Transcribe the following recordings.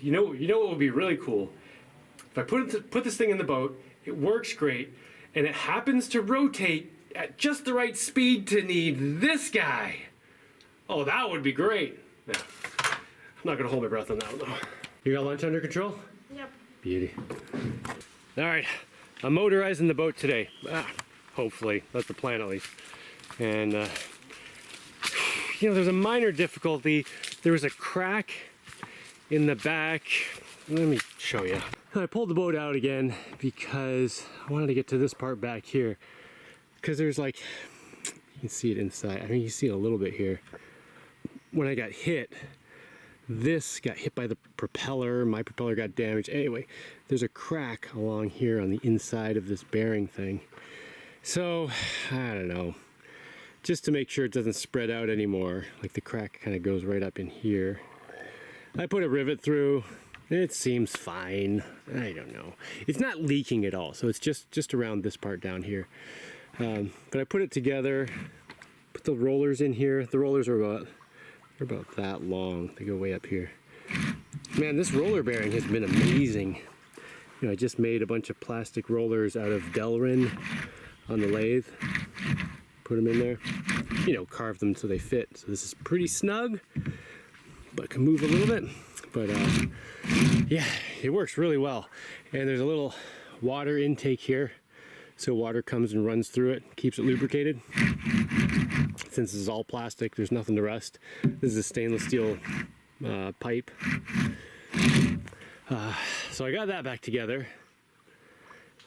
You know what would be really cool? If I put this thing in the boat, it works great, and it happens to rotate at just the right speed to need this guy. Oh, that would be great. Yeah. I'm not gonna hold my breath on that one though. You got lunch under control? Yep. Beauty. All right, I'm motorizing the boat today. Hopefully, that's the plan at least. And you know, there's a minor difficulty. There was a crack in the back. Let me show you. I pulled the boat out again because I wanted to get to this part back here. Because there's like, you can see it inside. I mean, you see it a little bit here. When I got hit, this got hit by the propeller. My propeller got damaged. Anyway, there's a crack along here on the inside of this bearing thing. So, I don't know. Just to make sure it doesn't spread out anymore. Like the crack kind of goes right up in here. I put a rivet through. It seems fine. I don't know. It's not leaking at all, so it's just around this part down here. But I put it together, put the rollers in here. The rollers are about that long. They go way up here. Man, this roller bearing has been amazing. You know, I just made a bunch of plastic rollers out of Delrin on the lathe. Put them in there. You know, carved them so they fit. So this is pretty snug, but can move a little bit. But yeah, it works really well. And there's a little water intake here. So water comes and runs through it, keeps it lubricated. Since this is all plastic, there's nothing to rust. This is a stainless steel pipe. So I got that back together.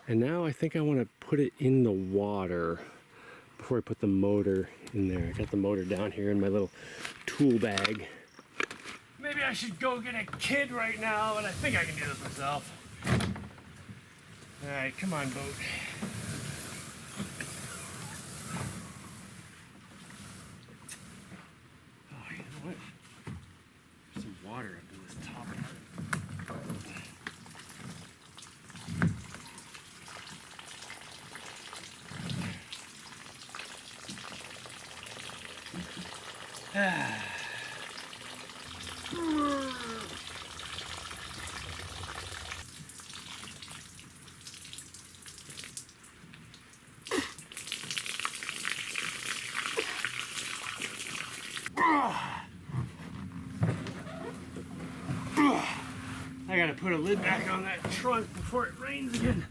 And now I think I want to put it in the water before I put the motor in there. I got the motor down here in my little tool bag. Maybe I should go get a kid right now, but I think I can do this myself. All right, come on, boat. Oh, you know what? There's some water up in this top part. I gotta put a lid back on that trunk before it rains again.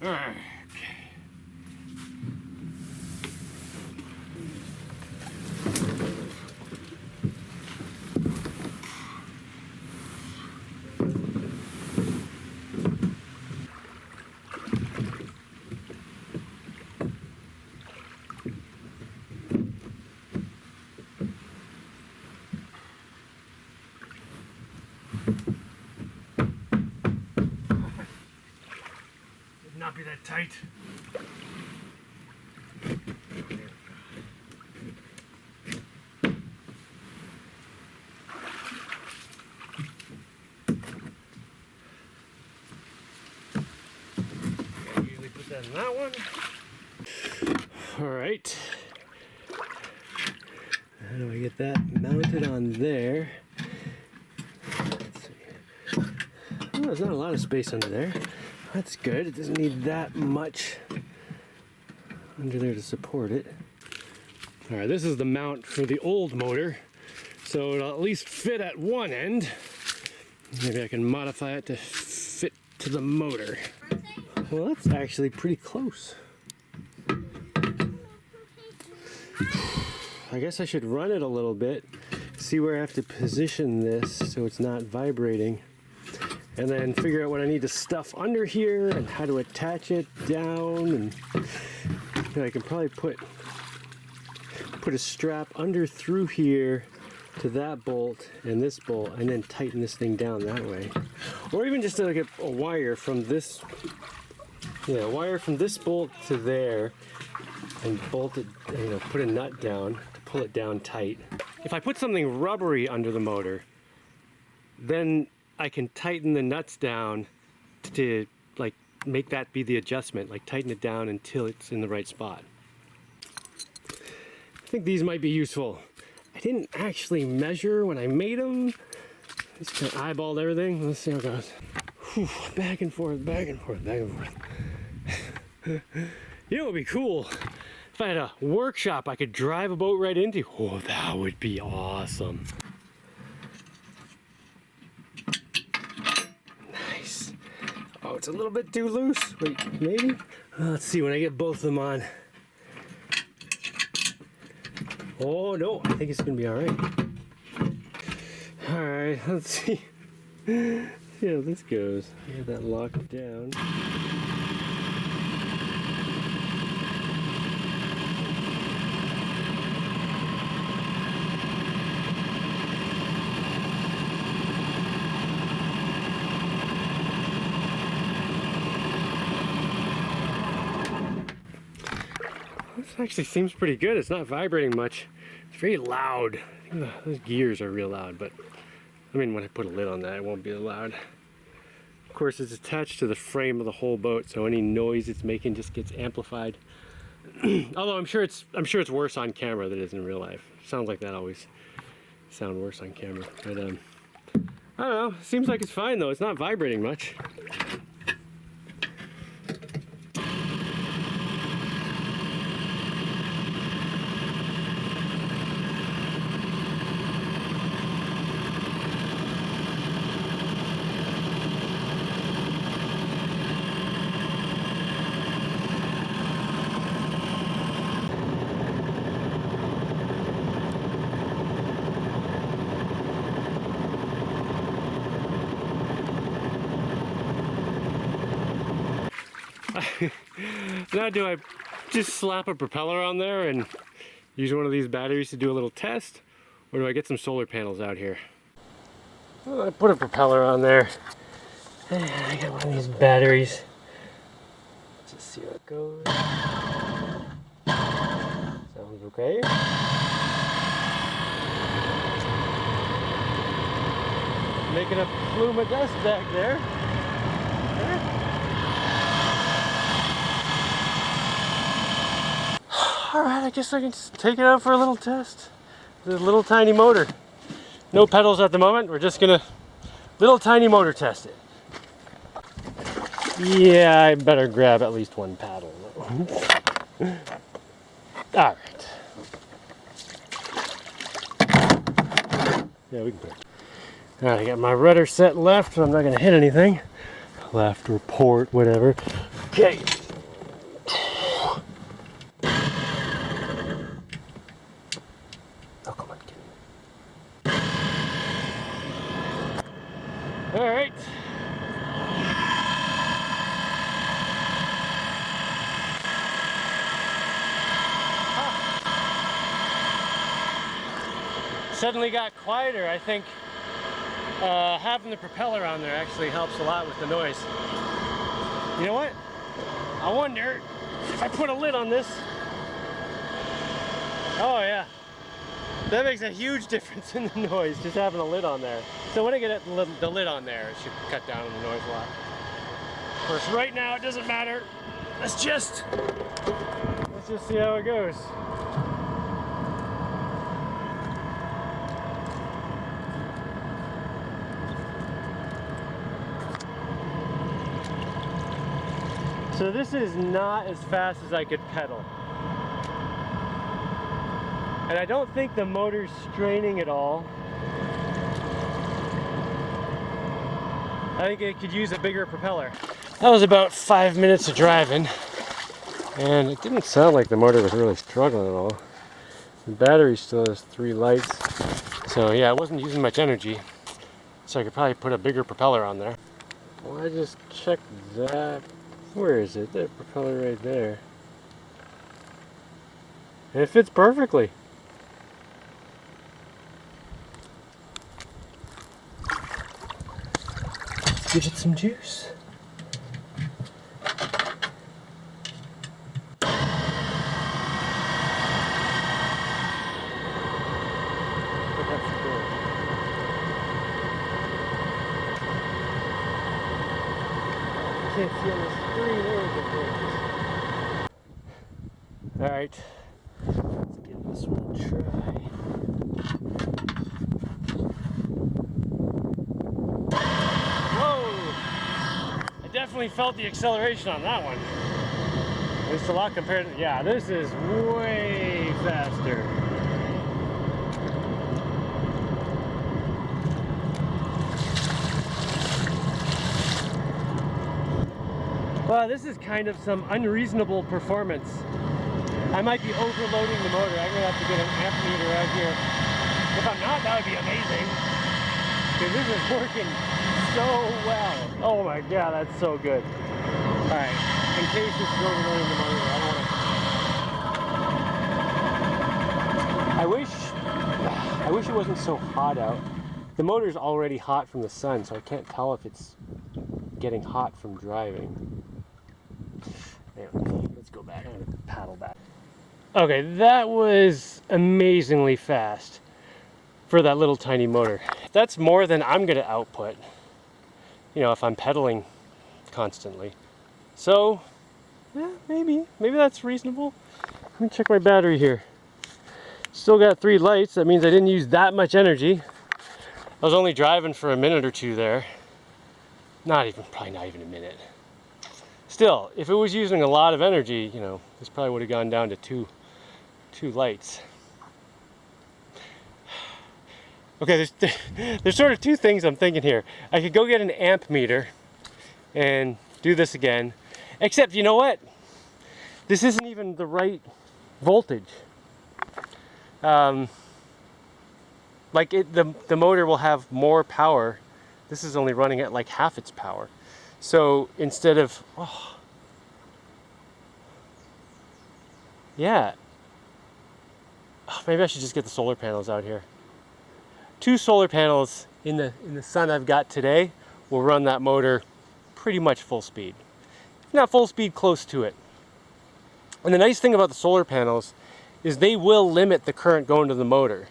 Okay. Not be that tight. I usually put that in that one. All right. How do I get that mounted on there? Let's see. Oh, there's not a lot of space under there. That's good. It doesn't need that much under there to support it. All right, this is the mount for the old motor, so it'll at least fit at one end. Maybe I can modify it to fit to the motor. Well, that's actually pretty close. I guess I should run it a little bit, see where I have to position this so it's not vibrating. And then figure out what I need to stuff under here and how to attach it down. And you know, I can probably put a strap under through here to that bolt and this bolt, and then tighten this thing down that way. Or even just like a wire from this, wire from this bolt to there, and bolt it, you know, put a nut down to pull it down tight. If I put something rubbery under the motor, then I can tighten the nuts down to like make that be the adjustment, like tighten it down until it's in the right spot. I think these might be useful. I didn't actually measure when I made them, Just kind of eyeballed everything. Let's see how it goes. Whew, back and forth, back and forth, back and forth. You know what would be cool? If I had a workshop I could drive a boat right into. Oh, that would be awesome. Nice. Oh, it's a little bit too loose. Wait, maybe? Let's see when I get both of them on. Oh no, I think it's gonna be all right. All right, let's see. See how this goes. Get that locked down. This actually seems pretty good. It's not vibrating much. It's very loud. I think those gears are real loud, but I mean, when I put a lid on that, it won't be as loud. Of course, it's attached to the frame of the whole boat, so any noise it's making just gets amplified. Although I'm sure it's worse on camera than it is in real life. Sounds like that always sound worse on camera. But I don't know. Seems like it's fine though. It's not vibrating much. Now do I just slap a propeller on there and use one of these batteries to do a little test? Or do I get some solar panels out here? Well, I put a propeller on there. I got one of these batteries. Let's just see how it goes. Sounds okay. Making a plume of dust back there. Alright, I guess I can just take it out for a little test. This little tiny motor. No pedals at the moment. We're just gonna little tiny motor test it. Yeah, I better grab at least one paddle. Alright. Yeah, we can put it. Alright, I got my rudder set left, so I'm not gonna hit anything. Left or port, whatever. Okay. All right. Suddenly got quieter. I think having the propeller on there actually helps a lot with the noise. You know what? I wonder if I put a lid on this. Oh yeah. That makes a huge difference in the noise, just having a lid on there. So when I get the lid on there, it should cut down on the noise a lot. Of course, right now it doesn't matter. Let's just see how it goes. So this is not as fast as I could pedal. And I don't think the motor's straining at all. I think it could use a bigger propeller. That was about 5 minutes of driving, and it didn't sound like the motor was really struggling at all. The battery still has 3 lights, so yeah, it wasn't using much energy. So I could probably put a bigger propeller on there. Well, I just checked that. Where is it? That propeller right there. And it fits perfectly. Give it some juice. Can't see on the screen. All right, let's give this one a try. definitely felt the acceleration on that one. At least a lot compared to, yeah, this is way faster. Well, this is kind of some unreasonable performance. I might be overloading the motor. I'm gonna have to get an amp meter out here. If I'm not, that would be amazing. Because this is working so well. Oh my God, that's so good. All right, in case this is overloading the motor, I don't wanna... I wish it wasn't so hot out. The motor's already hot from the sun, so I can't tell if it's getting hot from driving. Anyway, let's go back. I'm gonna paddle back. Okay, that was amazingly fast for that little tiny motor. That's more than I'm gonna output, you know, if I'm pedaling constantly. So, yeah, maybe that's reasonable. Let me check my battery here. Still got 3 lights. That means I didn't use that much energy. I was only driving for a minute or two there. Probably not even a minute. Still, if it was using a lot of energy, you know, this probably would have gone down to two lights. Okay, there's sort of 2 things I'm thinking here. I could go get an amp meter and do this again, except you know what? This isn't even the right voltage. Like the motor will have more power. This is only running at like half its power. So instead of, yeah, maybe I should just get the solar panels out here. 2 solar panels in the sun I've got today will run that motor pretty much full speed. If not full speed, close to it. And the nice thing about the solar panels is they will limit the current going to the motor.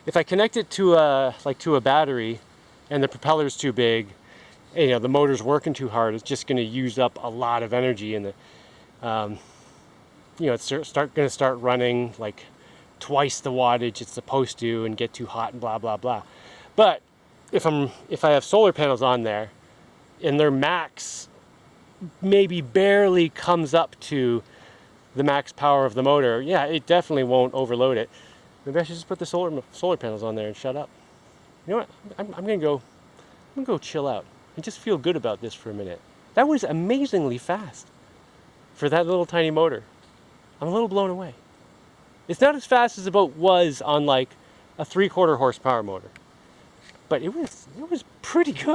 If I connect it to a battery and the propeller's too big, and, you know, the motor's working too hard, it's just going to use up a lot of energy, and you know, it's going to start running like twice the wattage it's supposed to and get too hot and blah blah blah. But if I have solar panels on there and their max maybe barely comes up to the max power of the motor, yeah, it definitely won't overload it. Maybe I should just put the solar panels on there and shut up. You know what? I'm gonna go chill out and just feel good about this for a minute. That was amazingly fast for that little tiny motor. I'm a little blown away. It's not as fast as the boat was on like a 3/4 horsepower motor, but it was pretty good.